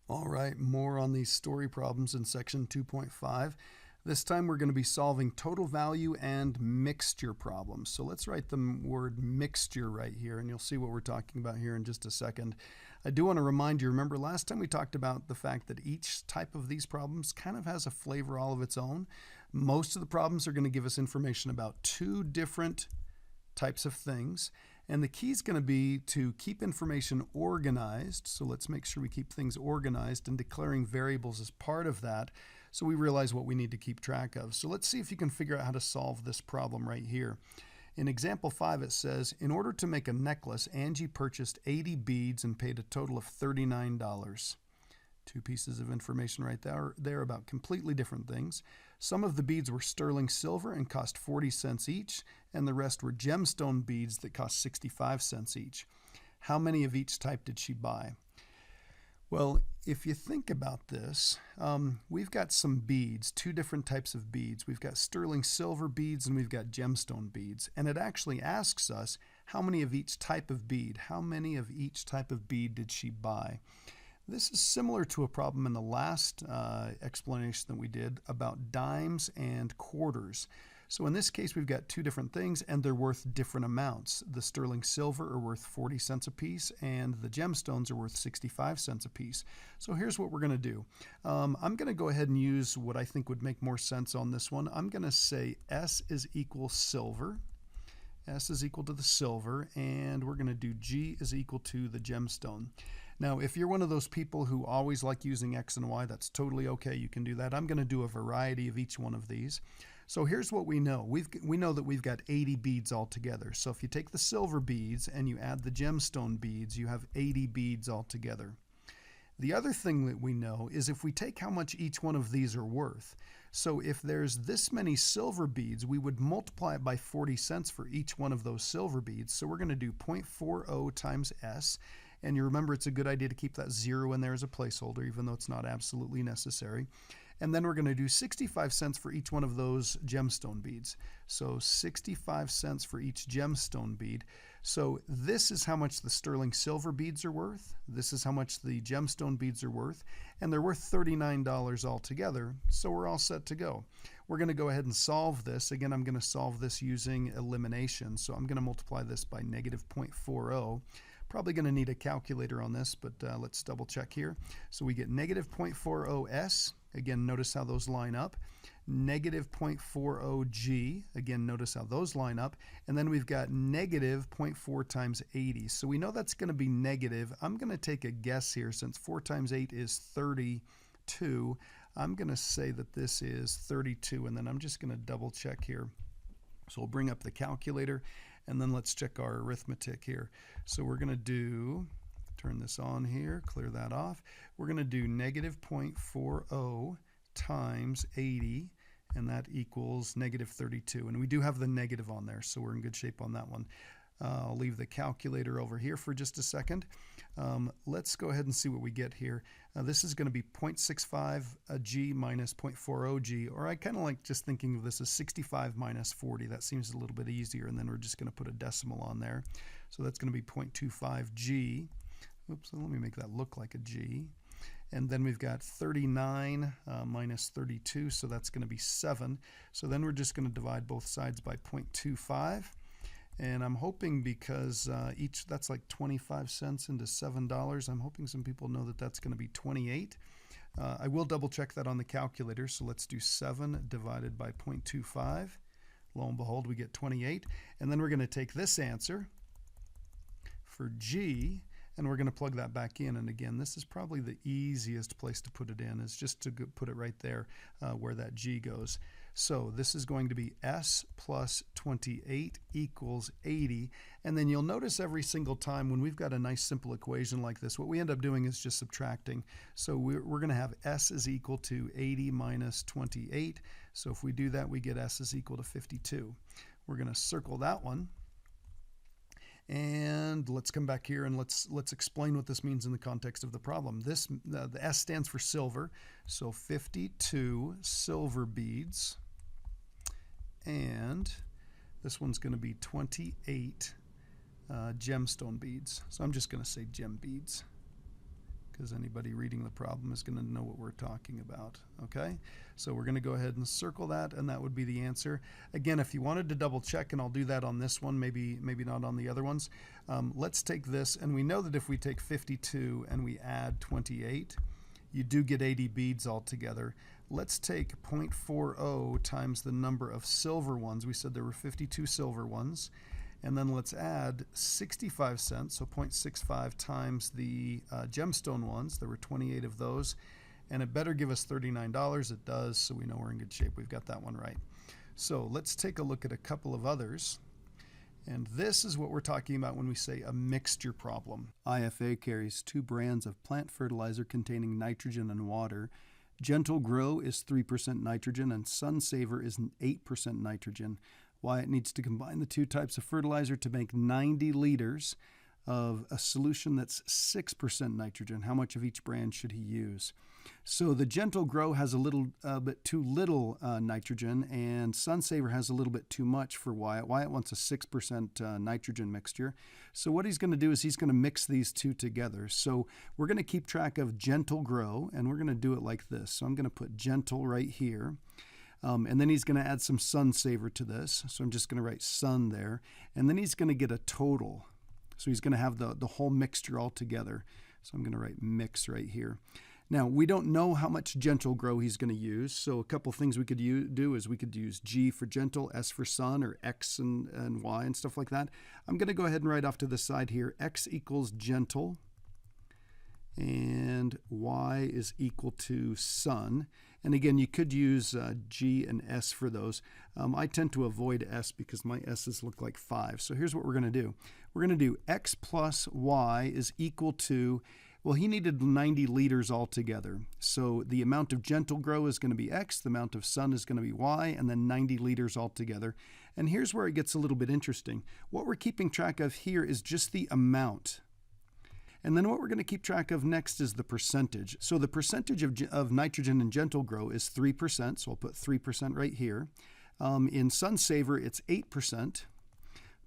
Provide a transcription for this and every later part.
All right, more on these story problems in section 2.5. This time we're going to be solving total value and mixture problems. So let's write the word mixture right here, and you'll see what we're talking about here in just a second. I do want to remind you, remember last time we talked about the fact that each type of these problems kind of has a flavor all of its own. Most of the problems are going to give us information about two different types of things. And the key is going to be to keep information organized. So let's make sure we keep things organized and declaring variables as part of that so we realize what we need to keep track of. So let's see if you can figure out how to solve this problem right here. In example 5, it says, in order to make a necklace, Angie purchased 80 beads and paid a total of $39. Two pieces of information right there about completely different things. Some of the beads were sterling silver and cost 40 cents each, and the rest were gemstone beads that cost 65 cents each. How many of each type did she buy? Well, if you think about this, we've got some beads, two different types of beads. We've got sterling silver beads and we've got gemstone beads. And it actually asks us how many of each type of bead. How many of each type of bead did she buy? This is similar to a problem in the last explanation that we did about dimes and quarters. So in this case, we've got two different things and they're worth different amounts. The sterling silver are worth 40 cents a piece and the gemstones are worth 65 cents a piece. So here's what we're going to do. I'm going to go ahead and use what I think would make more sense on this one. I'm going to say S is equal silver. S is equal to the silver, and we're going to do G is equal to the gemstone. Now, if you're one of those people who always like using X and Y, that's totally okay. You can do that. I'm going to do a variety of each one of these. So here's what we know. We know that we've got 80 beads altogether. So if you take the silver beads and you add the gemstone beads, you have 80 beads altogether. The other thing that we know is if we take how much each one of these are worth. So if there's this many silver beads, we would multiply it by 40 cents for each one of those silver beads. So we're going to do 0.40 times S. And you remember it's a good idea to keep that 0 in there as a placeholder, even though it's not absolutely necessary. And then we're going to do 65 cents for each one of those gemstone beads. So 65 cents for each gemstone bead. So this is how much the sterling silver beads are worth. This is how much the gemstone beads are worth. And they're worth $39 altogether. So we're all set to go. We're going to go ahead and solve this. Again, I'm going to solve this using elimination. So I'm going to multiply this by negative 0.40. Probably going to need a calculator on this, but let's double check here. So we get negative 0.40S. Again, notice how those line up. Negative 0.40G. Again, notice how those line up. And then we've got negative 0.4 times 80. So we know that's going to be negative. I'm going to take a guess here. Since 4 times 8 is 32, I'm going to say that this is 32. And then I'm just going to double check here. So we'll bring up the calculator. And then let's check our arithmetic here. So we're going to turn this on here, clear that off. We're going to do negative 0.40 times 80, and that equals negative 32. And we do have the negative on there, so we're in good shape on that one. I'll leave the calculator over here for just a second. Let's go ahead and see what we get here. This is going to be 0.65 G minus 0.40 G, or I kind of like just thinking of this as 65 minus 40. That seems a little bit easier, and then we're just going to put a decimal on there. So that's going to be 0.25 G. Oops, let me make that look like a G. And then we've got 39 minus 32, so that's going to be 7. So then we're just going to divide both sides by 0.25. And I'm hoping because that's like 25 cents into $7, I'm hoping some people know that that's going to be 28. I will double check that on the calculator, so let's do 7 divided by 0.25. Lo and behold, we get 28. And then we're going to take this answer for G, and we're going to plug that back in. And again, this is probably the easiest place to put it in, is just to put it right there where that G goes. So this is going to be S plus 28 equals 80. And then you'll notice every single time when we've got a nice simple equation like this, what we end up doing is just subtracting. So we're going to have S is equal to 80 minus 28. So if we do that, we get S is equal to 52. We're going to circle that one. And let's come back here and let's explain what this means in the context of the problem. The S stands for silver, so 52 silver beads, and this one's going to be 28 gemstone beads. So I'm just going to say gem beads because anybody reading the problem is going to know what we're talking about. Okay, so we're going to go ahead and circle that, and that would be the answer. Again, if you wanted to double check, and I'll do that on this one, maybe not on the other ones, let's take this, and we know that if we take 52 and we add 28, you do get 80 beads altogether. Let's take 0.40 times the number of silver ones. We said there were 52 silver ones. And then let's add 65 cents, so 0.65 times the gemstone ones. There were 28 of those. And it better give us $39. It does, so we know we're in good shape. We've got that one right. So let's take a look at a couple of others. And this is what we're talking about when we say a mixture problem. IFA carries 2 brands of plant fertilizer containing nitrogen and water. Gentle Grow is 3% nitrogen and Sun Saver is 8% nitrogen. Wyatt needs to combine the 2 types of fertilizer to make 90 liters of a solution that's 6% nitrogen. How much of each brand should he use? So the Gentle Grow has a little bit too little nitrogen, and Sun Saver has a little bit too much for Wyatt. Wyatt wants a 6% nitrogen mixture. So what he's going to do is he's going to mix these 2 together. So we're going to keep track of Gentle Grow, and we're going to do it like this. So I'm going to put Gentle right here. And then he's going to add some Sun Saver to this. So I'm just going to write Sun there. And then he's going to get a total. So he's going to have the whole mixture all together. So I'm going to write mix right here. Now, we don't know how much Gentle Grow he's going to use. So a couple things we could do is we could use G for gentle, S for sun, or X and Y and stuff like that. I'm going to go ahead and write off to the side here. X equals gentle. And Y is equal to sun. And again, you could use G and S for those. I tend to avoid S because my S's look like 5. So here's what we're going to do. We're going to do X plus Y is equal to, well, he needed 90 liters altogether. So the amount of Gentle Grow is going to be X, the amount of sun is going to be Y, and then 90 liters altogether. And here's where it gets a little bit interesting. What we're keeping track of here is just the amount. And then what we're going to keep track of next is the percentage. So the percentage of nitrogen in Gentle Grow is 3%, so I'll put 3% right here. In Sun Saver, it's 8%.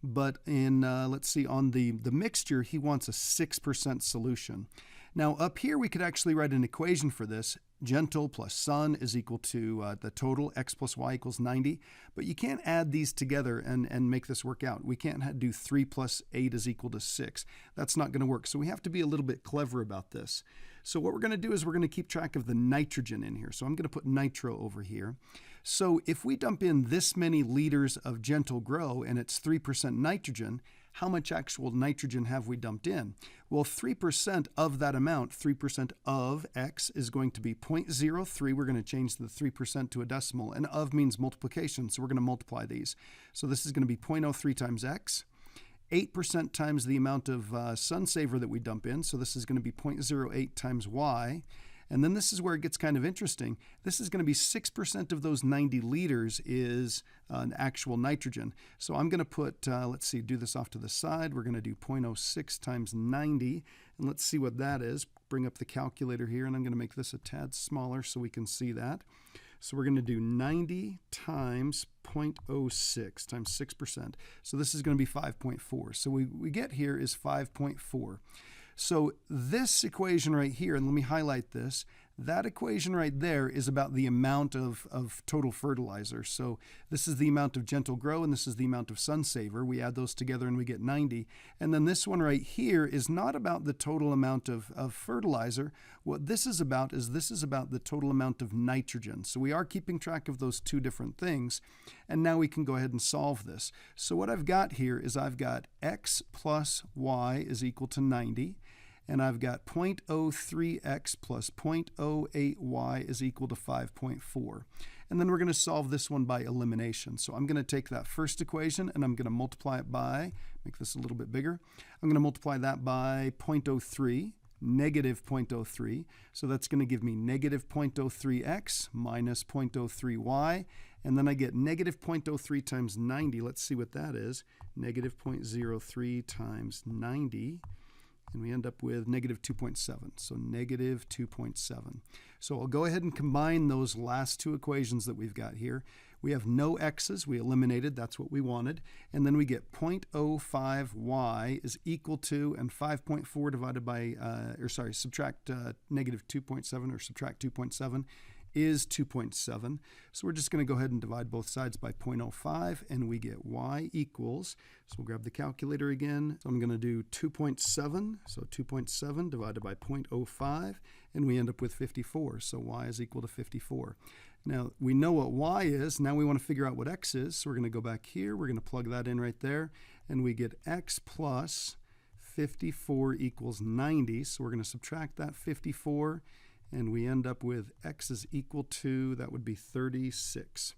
But in, let's see, on the mixture, he wants a 6% solution. Now up here, we could actually write an equation for this. Gentle plus sun is equal to the total, X plus Y equals 90. But you can't add these together and make this work out. We can't do 3 plus 8 is equal to 6. That's not going to work. So we have to be a little bit clever about this. So what we're going to do is we're going to keep track of the nitrogen in here. So I'm going to put nitro over here. So if we dump in this many liters of Gentle Grow and it's 3% nitrogen, how much actual nitrogen have we dumped in? Well, 3% of that amount, 3% of X, is going to be 0.03. We're going to change the 3% to a decimal, and of means multiplication, so we're going to multiply these. So this is going to be 0.03 times X, 8% times the amount of Sun Saver that we dump in, so this is going to be 0.08 times Y. And then this is where it gets kind of interesting. This is going to be 6% of those 90 liters is an actual nitrogen. So I'm going to put, let's see, do this off to the side. We're going to do 0.06 times 90, and let's see what that is. Bring up the calculator here, and I'm going to make this a tad smaller so we can see that. So we're going to do 90 times 0.06 times 6%. So this is going to be 5.4. So we get here is 5.4. So this equation right here, and let me highlight this, that equation right there is about the amount of total fertilizer. So this is the amount of Gentle Grow, and this is the amount of Sun Saver. We add those together and we get 90. And then this one right here is not about the total amount of fertilizer. What this is about the total amount of nitrogen. So we are keeping track of those 2 different things. And now we can go ahead and solve this. So what I've got here is I've got X plus Y is equal to 90. And I've got 0.03x plus 0.08y is equal to 5.4. And then we're going to solve this one by elimination. So I'm going to take that first equation and I'm going to multiply it by, make this a little bit bigger, I'm going to multiply that by 0.03, negative 0.03. So that's going to give me negative 0.03x minus 0.03y. And then I get negative 0.03 times 90. Let's see what that is. Negative 0.03 times 90 and we end up with negative 2.7. So negative 2.7. So I'll go ahead and combine those last two equations that we've got here. We have no x's, we eliminated, that's what we wanted. And then we get 0.05y is equal to, and 5.4 divided by, subtract negative 2.7 or subtract 2.7 is 2.7. So we're just going to go ahead and divide both sides by 0.05, and we get y equals, so we'll grab the calculator again. So I'm going to do 2.7, so 2.7 divided by 0.05, and we end up with 54. So y is equal to 54. Now, we know what y is. Now we want to figure out what x is. So we're going to go back here. We're going to plug that in right there, and we get x plus 54 equals 90. So we're going to subtract that 54, and we end up with x is equal to, that would be 36.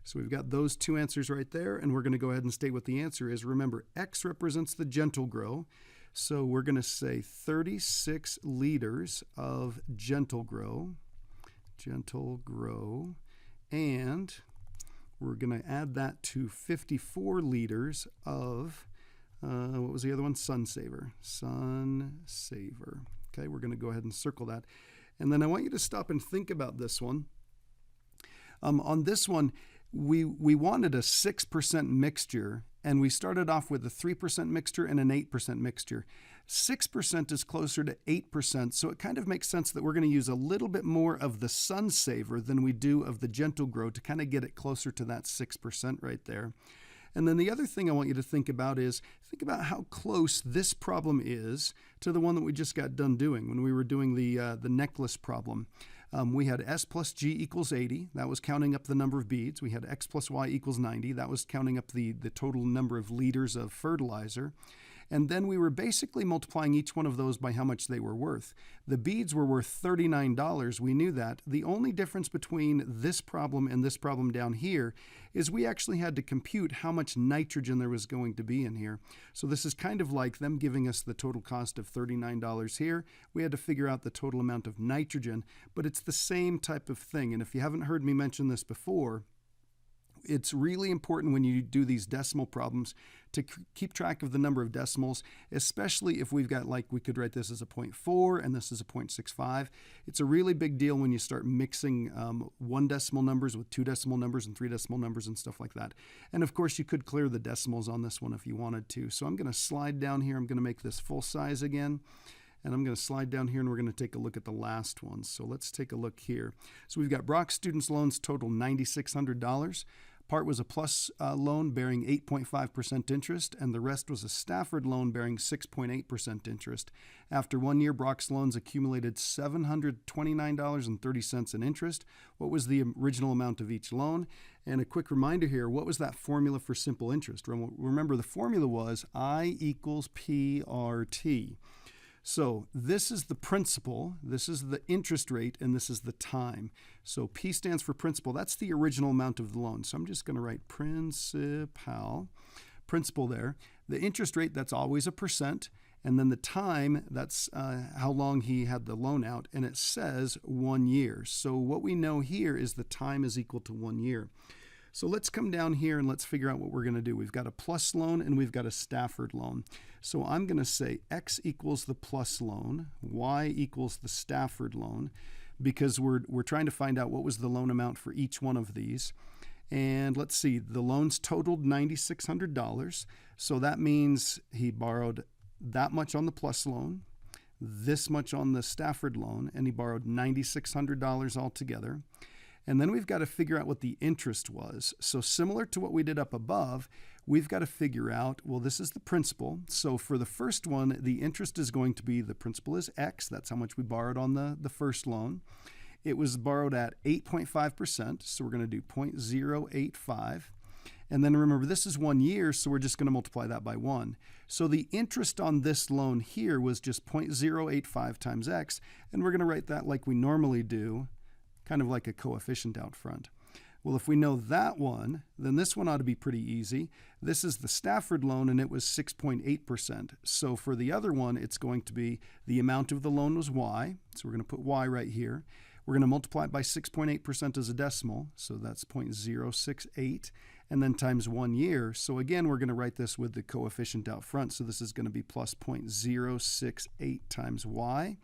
So we've got those two answers right there, and we're going to go ahead and state what the answer is. Remember, x represents the gentle grow, so we're going to say 36 liters of gentle grow, and we're going to add that to 54 liters of, what was the other one? Sunsaver. Okay, we're going to go ahead and circle that. And then I want you to stop and think about this one. On this one, we wanted a 6% mixture, and we started off with a 3% mixture and an 8% mixture. 6% is closer to 8%, so it kind of makes sense that we're going to use a little bit more of the Sunsaver than we do of the Gentle Grow to kind of get it closer to that 6% right there. And then the other thing I want you to think about is, think about how close this problem is to the one that we just got done doing when we were doing the necklace problem. We had S plus G equals 80. That was counting up the number of beads. We had X plus Y equals 90. That was counting up the total number of liters of fertilizer. And then we were basically multiplying each one of those by how much they were worth. The beads were worth $39. We knew that. The only difference between this problem and this problem down here is we actually had to compute how much nitrogen there was going to be in here. So this is kind of like them giving us the total cost of $39 here. We had to figure out the total amount of nitrogen, but it's the same type of thing. And if you haven't heard me mention this before, it's really important when you do these decimal problems to keep track of the number of decimals, especially if we've got, like, we could write this as a 0.4 and this is a 0.65. It's a really big deal when you start mixing one decimal numbers with two decimal numbers and three decimal numbers and stuff like that. And of course, you could clear the decimals on this one if you wanted to. So I'm going to slide down here. I'm going to make this full size again. And I'm going to slide down here, and we're going to take a look at the last one. So let's take a look here. So we've got Brock Students Loans total $9,600. Part was a plus loan bearing 8.5% interest, and the rest was a Stafford loan bearing 6.8% interest. After 1 year, Brock's loans accumulated $729.30 in interest. What was the original amount of each loan? And a quick reminder here, what was that formula for simple interest? Remember, the formula was I equals PRT. So this is the principal, this is the interest rate, and this is the time. So P stands for principal. That's the original amount of the loan. So I'm just going to write principal there. The interest rate, that's always a percent. And then the time, that's how long he had the loan out. And it says 1 year. So what we know here is the time is equal to 1 year. So let's come down here and let's figure out what we're going to do. We've got a plus loan and we've got a Stafford loan. So I'm going to say X equals the plus loan, Y equals the Stafford loan, because we're trying to find out what was the loan amount for each one of these. And let's see, the loans totaled $9,600. So that means he borrowed that much on the plus loan, this much on the Stafford loan, and he borrowed $9,600 altogether. And then we've got to figure out what the interest was. So similar to what we did up above, we've got to figure out, well, this is the principal. So for the first one, the interest is going to be, the principal is X. That's how much we borrowed on the first loan. It was borrowed at 8.5%. So we're going to do 0.085. And then remember, this is 1 year, so we're just going to multiply that by 1. So the interest on this loan here was just 0.085 times X. And we're going to write that like we normally do, kind of like a coefficient out front. Well, if we know that one, then this one ought to be pretty easy. This is the Stafford loan, and it was 6.8%. So for the other one, it's going to be the amount of the loan was Y. So we're going to put Y right here. We're going to multiply it by 6.8% as a decimal, so that's 0.068, and then times 1 year. So again, we're going to write this with the coefficient out front, so this is going to be plus 0.068 times y.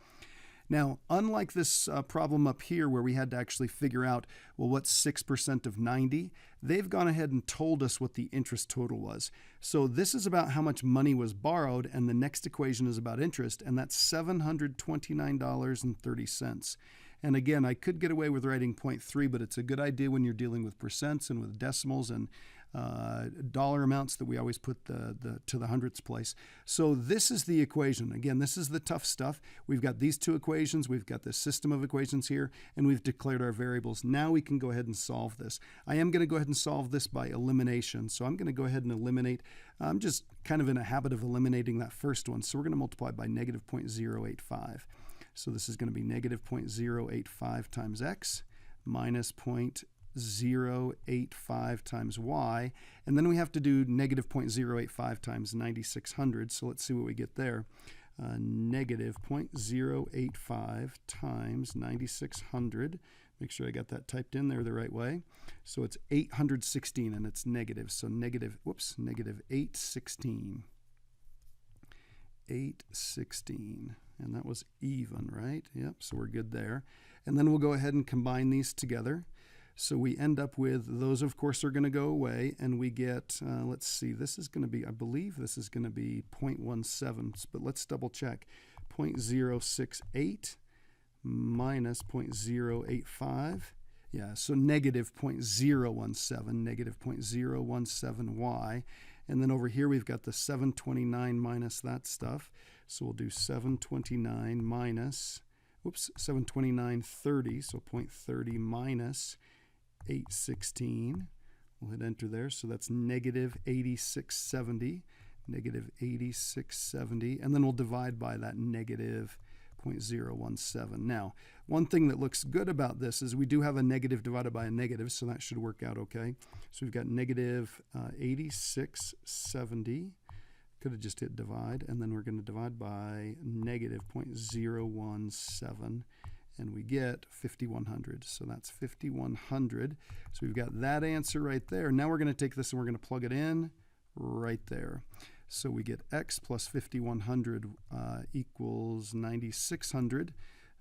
Now, unlike this problem up here where we had to actually figure out, well, what's 6% of 90? They've gone ahead and told us what the interest total was. So this is about how much money was borrowed, and the next equation is about interest, and that's $729.30. And again, I could get away with writing 0.3, but it's a good idea when you're dealing with percents and with decimals and dollar amounts that we always put to the hundredths place. So this is the equation. Again, this is the tough stuff. We've got these two equations, we've got this system of equations here, and we've declared our variables. Now we can go ahead and solve this. I am going to go ahead and solve this by elimination. So I'm going to go ahead and eliminate. I'm just kind of in a habit of eliminating that first one. So we're going to multiply by negative 0.085. So this is going to be negative 0.085 times x minus 0.085 times y, and then we have to do negative 0.085 times 9600, so let's see what we get there. Negative 0.085 times 9600, make sure I got that typed in there the right way. So it's 816 and it's negative, so negative 816. 816, and that was even, right? Yep, so we're good there. And then we'll go ahead and combine these together. So we end up with, those of course are going to go away, and we get, let's see, this is going to be, I believe this is going to be 0.17, but let's double check. 0.068 minus 0.085. Yeah, so negative 0.017, negative 0.017y. And then over here we've got the 729 minus that stuff. So we'll do 729 minus, 729.30, so 0.30 minus 816. We'll hit enter there. So that's negative 8670, negative 8670. And then we'll divide by that negative 0.017. Now, one thing that looks good about this is we do have a negative divided by a negative, so that should work out okay. So we've got negative 8670. Could have just hit divide, and then we're going to divide by negative 0.017, and we get 5100. So that's 5100. So we've got that answer right there. Now we're going to take this and we're going to plug it in right there. So we get x plus 5100 equals 9600.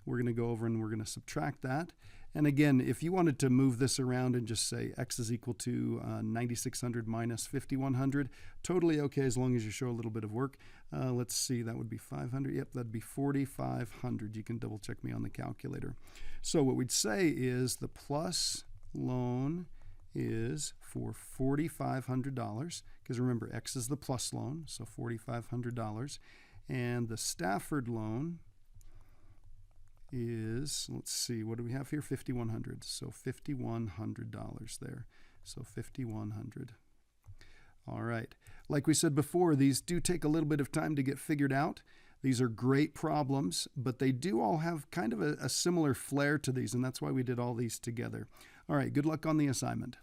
We're going to go over and we're going to subtract that. And again, if you wanted to move this around and just say x is equal to 9600 minus 5100, totally okay as long as you show a little bit of work. Let's see, that would be 500. Yep, that'd be 4,500. You can double check me on the calculator. So what we'd say is the plus loan is for $4,500, because remember, x is the plus loan, so $4,500. And the Stafford loan is, let's see, what do we have here? $5,100. So $5,100 there. So $5,100. All right. Like we said before, these do take a little bit of time to get figured out. These are great problems, but they do all have kind of a similar flair to these, and that's why we did all these together. All right, good luck on the assignment.